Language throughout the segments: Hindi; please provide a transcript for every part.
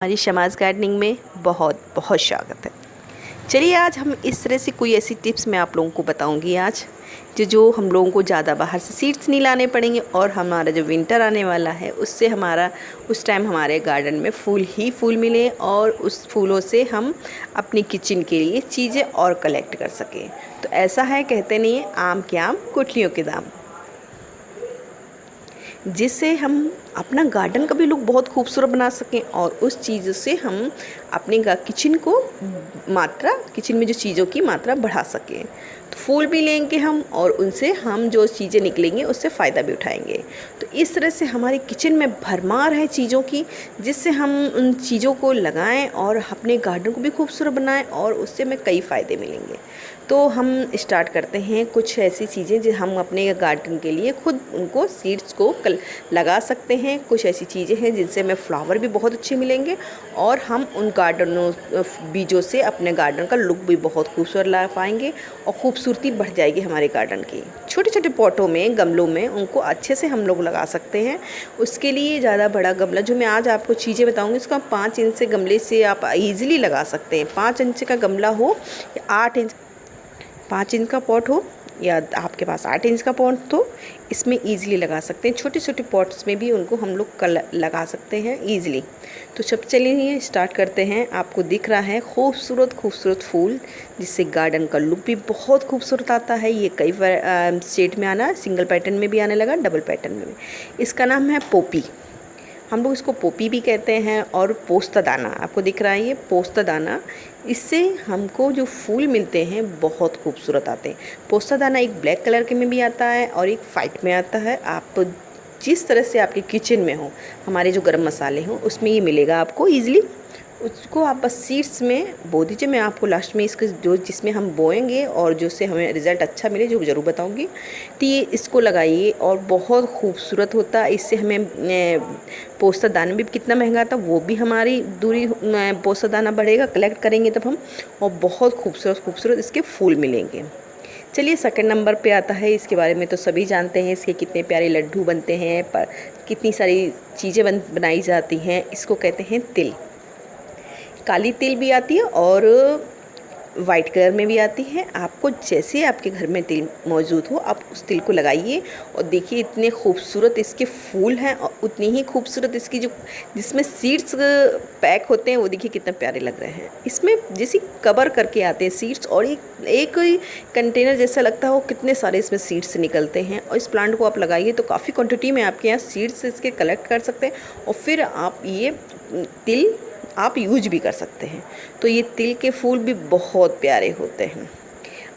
हमारी शमाज गार्डनिंग में बहुत बहुत स्वागत है। चलिए आज हम इस तरह से कोई ऐसी टिप्स मैं आप लोगों को बताऊंगी आज जो हम लोगों को ज़्यादा बाहर से सीड्स नहीं लाने पड़ेंगे और हमारा जो विंटर आने वाला है उससे हमारा उस टाइम हमारे गार्डन में फूल ही फूल मिले और उस फूलों से हम अपनी किचन के लिए चीज़ें और कलेक्ट कर सकें। तो ऐसा है, कहते नहीं है आम के आम गुठलियों के दाम, जिससे हम अपना गार्डन का भी लुक बहुत खूबसूरत बना सकें और उस चीज़ से हम अपने किचन में जो चीज़ों की मात्रा बढ़ा सकें। तो फूल भी लेंगे हम और उनसे हम जो चीज़ें निकलेंगे उससे फ़ायदा भी उठाएंगे। तो इस तरह से हमारी किचन में भरमार है चीज़ों की, जिससे हम उन चीज़ों को लगाएं और अपने गार्डन को भी खूबसूरत बनाएं और उससे हमें कई फ़ायदे मिलेंगे। तो हम स्टार्ट करते हैं कुछ ऐसी चीज़ें जो हम अपने गार्डन के लिए खुद उनको सीड्स को लगा सकते हैं। कुछ ऐसी चीज़ें हैं जिनसे हमें फ्लावर भी बहुत अच्छे मिलेंगे और हम उन गार्डनों बीजों से अपने गार्डन का लुक भी बहुत खूबसूरत ला पाएंगे और खूबसूरती बढ़ जाएगी हमारे गार्डन की। छोटे छोटे पॉटों में, गमलों में उनको अच्छे से हम लोग लगा सकते हैं। उसके लिए ज़्यादा बड़ा गमला जो मैं आज आपको चीज़ें बताऊँगी इसको आप 5 इंच से गमले से आप ईज़िली लगा सकते हैं। 5 इंच का गमला हो या 5 इंच का पॉट हो या आपके पास 8 इंच का पॉट हो, इसमें ईज़िली लगा सकते हैं। छोटे छोटे पॉट्स में भी उनको हम लोग लगा सकते हैं ईज़िली। तो सब चलिए स्टार्ट करते हैं। आपको दिख रहा है खूबसूरत खूबसूरत फूल, जिससे गार्डन का लुक भी बहुत खूबसूरत आता है। ये कई शेड में आना, सिंगल पैटर्न में भी आने लगा, डबल पैटर्न में भी। इसका नाम है पोपी, हम लोग इसको पोपी भी कहते हैं। और पोस्ता दाना आपको दिख रहा है, ये पोस्ता दाना, इससे हमको जो फूल मिलते हैं बहुत खूबसूरत आते हैं। पोस्ता दाना एक ब्लैक कलर के में भी आता है और एक वाइट में आता है। आप जिस तरह से आपके किचन में हो, हमारे जो गरम मसाले हों उसमें ये मिलेगा आपको ईज़िली। उसको आप बस सीड्स में बो दीजिए। मैं आपको लास्ट में इसके जो जिसमें हम बोएंगे और जो से हमें रिज़ल्ट अच्छा मिले जो ज़रूर बताऊंगी। तो ये इसको लगाइए और बहुत खूबसूरत होता है। इससे हमें पोस्ता दाना भी कितना महंगा था वो भी हमारी दूरी पोस्ता दाना बढ़ेगा, कलेक्ट करेंगे तब हम, और बहुत खूबसूरत खूबसूरत इसके फूल मिलेंगे। चलिए सेकंड नंबर पे आता है। इसके बारे में तो सभी जानते हैं, इसके कितने प्यारे लड्डू बनते हैं, पर कितनी सारी चीज़ें बनाई जाती हैं। इसको कहते हैं तिल। काली तिल भी आती है और वाइट कलर में भी आती है। आपको जैसे आपके घर में तिल मौजूद हो आप उस तिल को लगाइए और देखिए इतने खूबसूरत इसके फूल हैं और उतनी ही खूबसूरत इसकी जो जिसमें सीड्स पैक होते हैं वो देखिए कितने प्यारे लग रहे हैं। इसमें जैसे कवर करके आते हैं सीड्स और एक कंटेनर जैसा लगता है, वो कितने सारे इसमें सीड्स निकलते हैं। और इस प्लांट को आप लगाइए तो काफ़ी क्वान्टिटी में आपके यहाँ सीड्स इसके कलेक्ट कर सकते हैं और फिर आप ये तिल आप यूज भी कर सकते हैं। तो ये तिल के फूल भी बहुत प्यारे होते हैं।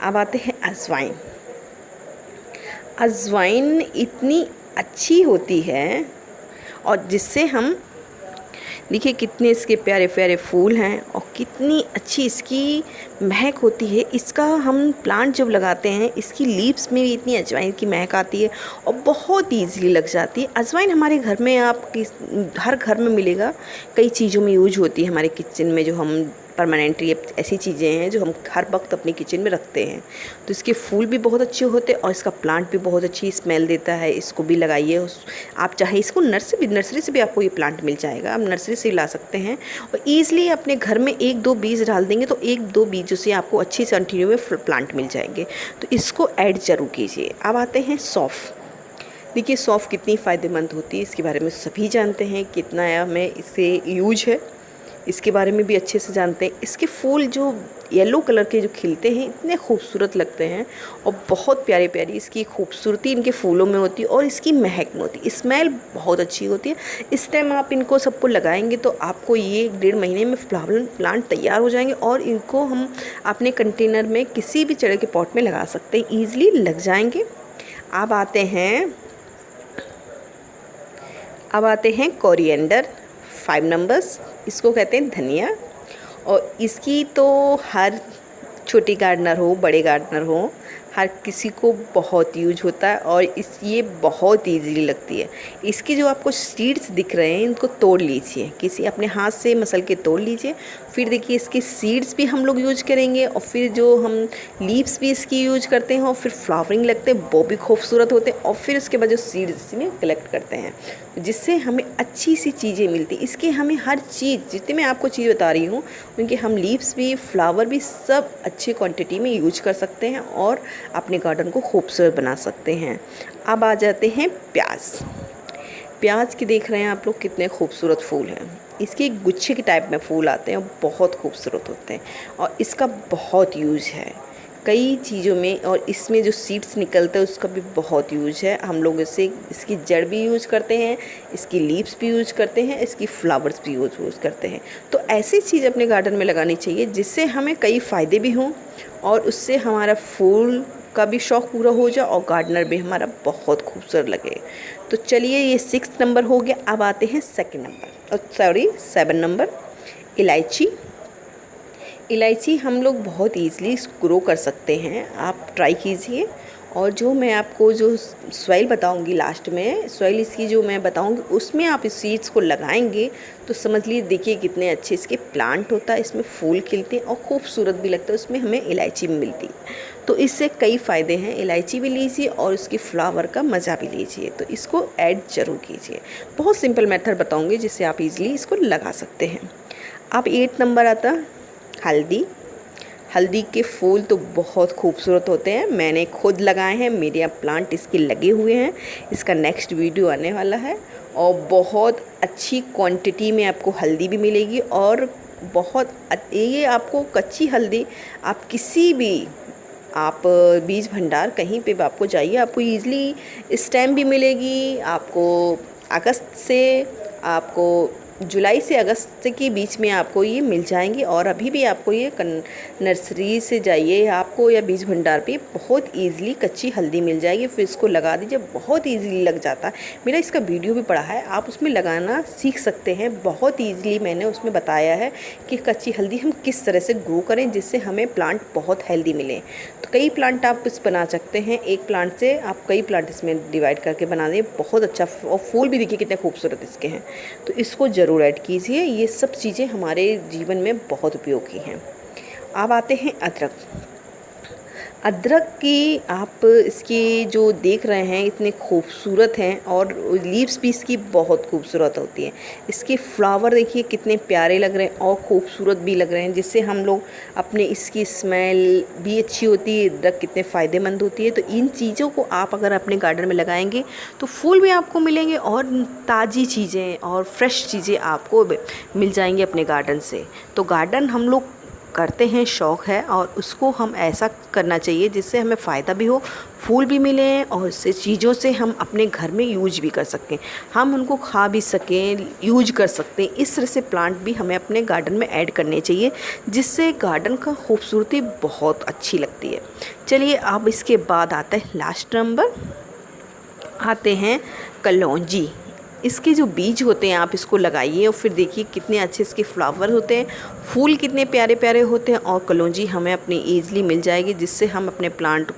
अब आते हैं अजवाइन। अजवाइन इतनी अच्छी होती है और जिससे हम देखिए कितने इसके प्यारे प्यारे फूल हैं और कितनी अच्छी इसकी महक होती है। इसका हम प्लांट जब लगाते हैं इसकी लीव्स में भी इतनी अजवाइन की महक आती है और बहुत ईजीली लग जाती है। अजवाइन हमारे घर में हर घर में मिलेगा, कई चीज़ों में यूज होती है हमारे किचन में, जो हम परमानेंटली ऐसी चीज़ें हैं जो हम हर वक्त अपने किचन में रखते हैं। तो इसके फूल भी बहुत अच्छे होते हैं और इसका प्लांट भी बहुत अच्छी स्मेल देता है। इसको भी लगाइए। आप चाहे इसको नर्सरी से भी आपको ये प्लांट मिल जाएगा, आप नर्सरी से ला सकते हैं और ईज़िली अपने घर में 1-2 बीज डाल देंगे तो 1-2 बीजों से आपको अच्छी से कंटिन्यू में प्लांट मिल जाएंगे। तो इसको ऐड ज़रूर कीजिए। अब आते हैं सौंफ। देखिए सौंफ कितनी फ़ायदेमंद होती है, इसके बारे में सभी जानते हैं, कितना हमें इससे यूज है, इसके बारे में भी अच्छे से जानते हैं। इसके फूल जो येलो कलर के जो खिलते हैं इतने खूबसूरत लगते हैं और बहुत प्यारी प्यारी इसकी खूबसूरती इनके फूलों में होती है और इसकी महक में होती है। स्मेल बहुत अच्छी होती है। इस टाइम आप इनको सबको लगाएंगे तो आपको ये 1-1.5 महीने में फ्लावर प्लांट तैयार हो जाएंगे और इनको हम अपने कंटेनर में किसी भी तरह के पॉट में लगा सकते हैं, ईजिली लग जाएंगे। अब आते हैं कोरिएंडर 5 नंबर्स। इसको कहते हैं धनिया और इसकी तो हर छोटी गार्डनर हो बड़े गार्डनर हो हर किसी को बहुत यूज होता है और ये बहुत ईजीली लगती है। इसकी जो आपको सीड्स दिख रहे हैं इनको तोड़ लीजिए, किसी अपने हाथ से मसल के तोड़ लीजिए। फिर देखिए इसके सीड्स भी हम लोग यूज करेंगे और फिर जो हम लीव्स भी इसकी यूज करते हैं और फिर फ्लावरिंग लगते हैं, वो भी खूबसूरत होते हैं। और फिर उसके बाद जो सीड्स इसमें कलेक्ट करते हैं जिससे हमें अच्छी सी चीज़ें मिलती। इसके हमें हर चीज़ जितनी मैं आपको चीज़ बता रही हूँ उनके हम लीव्स भी फ्लावर भी सब अच्छी क्वांटिटी में यूज कर सकते हैं और अपने गार्डन को खूबसूरत बना सकते हैं। अब आ जाते हैं प्याज की देख रहे हैं आप लोग कितने खूबसूरत फूल हैं। इसके गुच्छे के टाइप में फूल आते हैं और बहुत खूबसूरत होते हैं और इसका बहुत यूज है कई चीज़ों में। और इसमें जो सीड्स निकलते हैं उसका भी बहुत यूज है। हम लोग इसकी जड़ भी यूज करते हैं, इसकी लीव्स भी यूज करते हैं, इसकी फ्लावर्स भी यूज करते हैं। तो ऐसी चीज़ अपने गार्डन में लगानी चाहिए जिससे हमें कई फ़ायदे भी हों और उससे हमारा फूल का भी शौक़ पूरा हो जाए और गार्डनर भी हमारा बहुत खूबसूरत लगे। तो चलिए ये 6 नंबर हो गया। अब आते हैं 7 नंबर इलायची हम लोग बहुत ईज़िली ग्रो कर सकते हैं। आप ट्राई कीजिए। और जो मैं आपको जो सॉइल बताऊंगी लास्ट में, सॉइल इसकी जो मैं बताऊंगी उसमें आप इस सीड्स को लगाएंगे तो समझ लीजिए देखिए कितने अच्छे इसके प्लांट होता है, इसमें फूल खिलते हैं और खूबसूरत भी लगता है। उसमें हमें इलायची भी मिलती है तो इससे कई फ़ायदे हैं। इलायची भी लीजिए और उसकी फ्लावर का मज़ा भी लीजिए। तो इसको ऐड ज़रूर कीजिए। बहुत सिंपल मेथड बताऊँगी जिससे आप ईज़िली इसको लगा सकते हैं। अब 8 नंबर आता हल्दी के फूल तो बहुत खूबसूरत होते हैं। मैंने खुद लगाए हैं, मेरे यहाँ प्लांट इसके लगे हुए हैं। इसका नेक्स्ट वीडियो आने वाला है और बहुत अच्छी क्वांटिटी में आपको हल्दी भी मिलेगी और ये आपको कच्ची हल्दी आप किसी भी बीज भंडार कहीं पे भी आपको जाइए, आपको ईज़िली इस टाइम भी मिलेगी। आपको जुलाई से अगस्त के बीच में आपको ये मिल जाएंगी। और अभी भी आपको ये नर्सरी से जाइए आपको या बीज भंडार पे बहुत इजीली कच्ची हल्दी मिल जाएगी। फिर इसको लगा दीजिए, बहुत इजीली लग जाता है। मेरा इसका वीडियो भी पड़ा है, आप उसमें लगाना सीख सकते हैं। बहुत ईजिली मैंने उसमें बताया है कि कच्ची हल्दी हम किस तरह से ग्रो करें जिससे हमें प्लांट बहुत हेल्दी मिले। तो कई प्लांट आप इस बना सकते हैं, एक प्लांट से आप कई प्लांट इसमें डिवाइड करके बना दें, बहुत अच्छा। और फूल भी देखिए कितने खूबसूरत इसके हैं। तो इसको ज़रूर ऐड कीजिए। ये सब चीज़ें हमारे जीवन में बहुत उपयोगी हैं। अब आते हैं अदरक की आप इसकी जो देख रहे हैं इतने खूबसूरत हैं और लीव्स भी इसकी बहुत खूबसूरत होती हैं। इसके फ्लावर देखिए कितने प्यारे लग रहे हैं और खूबसूरत भी लग रहे हैं जिससे हम लोग अपने इसकी स्मेल भी अच्छी होती है। अदरक कितने फ़ायदेमंद होती है। तो इन चीज़ों को आप अगर अपने गार्डन में लगाएंगे तो फूल भी आपको मिलेंगे और ताज़ी चीज़ें और फ्रेश चीज़ें आपको मिल जाएंगी अपने गार्डन से। तो गार्डन हम लोग करते हैं, शौक़ है और उसको हम ऐसा करना चाहिए जिससे हमें फ़ायदा भी हो, फूल भी मिले और इससे चीज़ों से हम अपने घर में यूज भी कर सकें, हम उनको खा भी सकें, यूज कर सकते हैं। इस तरह से प्लांट भी हमें अपने गार्डन में ऐड करने चाहिए जिससे गार्डन का खूबसूरती बहुत अच्छी लगती है। चलिए अब इसके बाद आता है लास्ट नंबर, आते हैं कलौंजी। इसके जो बीज होते हैं आप इसको लगाइए और फिर देखिए कितने अच्छे इसके फ्लावर होते हैं, फूल कितने प्यारे प्यारे होते हैं और कलौंजी हमें अपनी ईज़िली मिल जाएगी जिससे हम अपने प्लांट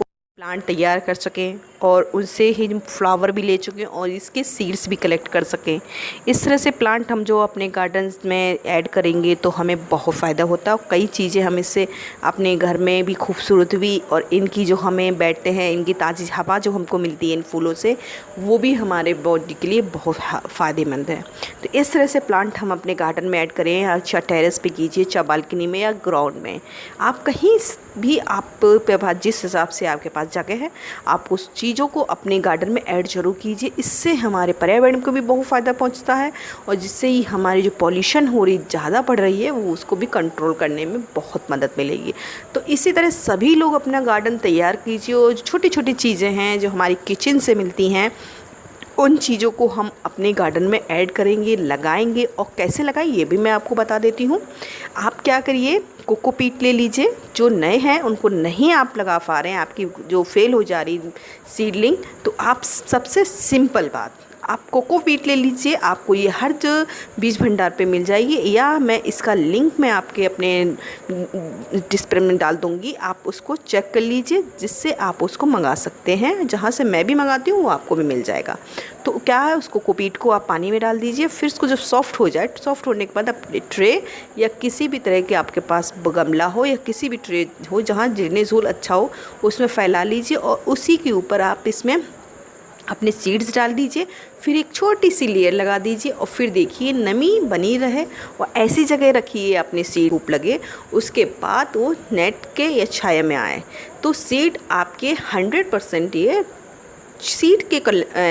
तैयार कर सकें और उनसे ही फ्लावर भी ले चुके और इसके सीड्स भी कलेक्ट कर सकें। इस तरह से प्लांट हम जो अपने गार्डन्स में ऐड करेंगे तो हमें बहुत फ़ायदा होता है और कई चीज़ें हम इससे अपने घर में भी खूबसूरत भी और इनकी जो हमें बैठते हैं इनकी ताज़ी हवा जो हमको मिलती है इन फूलों से वो भी हमारे बॉडी के लिए बहुत फ़ायदेमंद है। तो इस तरह से प्लांट हम अपने गार्डन में ऐड करें, अच्छा टेरेस पे कीजिए, चाहे बालकनी में या ग्राउंड में, आप कहीं भी आप पे जिस हिसाब से आपके पास जगह है आप उस चीज़ों को अपने गार्डन में ऐड जरूर कीजिए। इससे हमारे पर्यावरण को भी बहुत फ़ायदा पहुंचता है और जिससे ही हमारी जो पॉल्यूशन हो रही ज़्यादा बढ़ रही है वो उसको भी कंट्रोल करने में बहुत मदद मिलेगी। तो इसी तरह सभी लोग अपना गार्डन तैयार कीजिए और छोटी छोटी चीज़ें हैं जो हमारी किचन से मिलती हैं उन चीज़ों को हम अपने गार्डन में ऐड करेंगे, लगाएंगे। और कैसे लगाएं ये भी मैं आपको बता देती हूँ। आप क्या करिए, कोकोपीट ले लीजिए, जो नए हैं उनको नहीं आप लगा पा रहे हैं, आपकी जो फेल हो जा रही सीडलिंग, तो आप सबसे सिंपल बात आप कोकोपीट ले लीजिए, आपको ये हर बीज भंडार पे मिल जाएगी, या मैं इसका लिंक मैं आपके अपने डिस्प्ले में डाल दूँगी, आप उसको चेक कर लीजिए, जिससे आप उसको मंगा सकते हैं। जहाँ से मैं भी मंगाती हूँ वो आपको भी मिल जाएगा। तो क्या है, उसको कोकोपीट को आप पानी में डाल दीजिए, फिर उसको जब सॉफ्ट हो जाए, सॉफ्ट होने के बाद अपने ट्रे या किसी भी तरह के आपके पास गमला हो या किसी भी ट्रे हो जहाँ ड्रेनेज होल अच्छा हो, उसमें फैला लीजिए और उसी के ऊपर आप इसमें अपने सीड्स डाल दीजिए, फिर एक छोटी सी लेयर लगा दीजिए और फिर देखिए नमी बनी रहे और ऐसी जगह रखिए अपने सीड धूप लगे, उसके बाद वो नेट के या छाया में आए तो सीड आपके 100% ये सीड के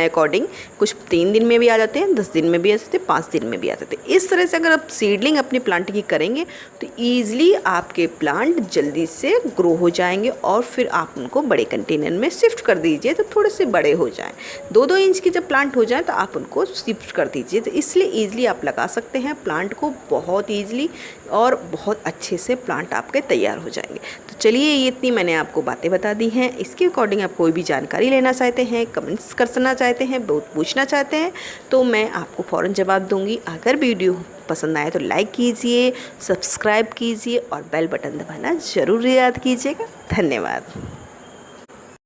अकॉर्डिंग कुछ 3 दिन में भी आ जाते हैं, 10 दिन में भी आ जाते हैं, 5 दिन में भी आ जाते हैं। इस तरह से अगर आप सीडलिंग अपने प्लांट की करेंगे तो ईज़िली आपके प्लांट जल्दी से ग्रो हो जाएंगे और फिर आप उनको बड़े कंटेनर में शिफ्ट कर दीजिए तो थोड़े से बड़े हो जाएं। 2-2 इंच के जब प्लांट हो जाए तो आप उनको शिफ्ट कर दीजिए। तो इसलिए ईज़िली आप लगा सकते हैं प्लांट को बहुत ईज़िली और बहुत अच्छे से प्लांट आपके तैयार हो जाएंगे। तो चलिए, ये इतनी मैंने आपको बातें बता दी हैं। इसके अकॉर्डिंग आप कोई भी जानकारी लेना चाहते हैं, कमेंट्स करना चाहते हैं, बहुत पूछना चाहते हैं तो मैं आपको फ़ौरन जवाब दूंगी। अगर वीडियो पसंद आए तो लाइक कीजिए, सब्सक्राइब कीजिए और बेल बटन दबाना ज़रूर याद कीजिएगा। धन्यवाद।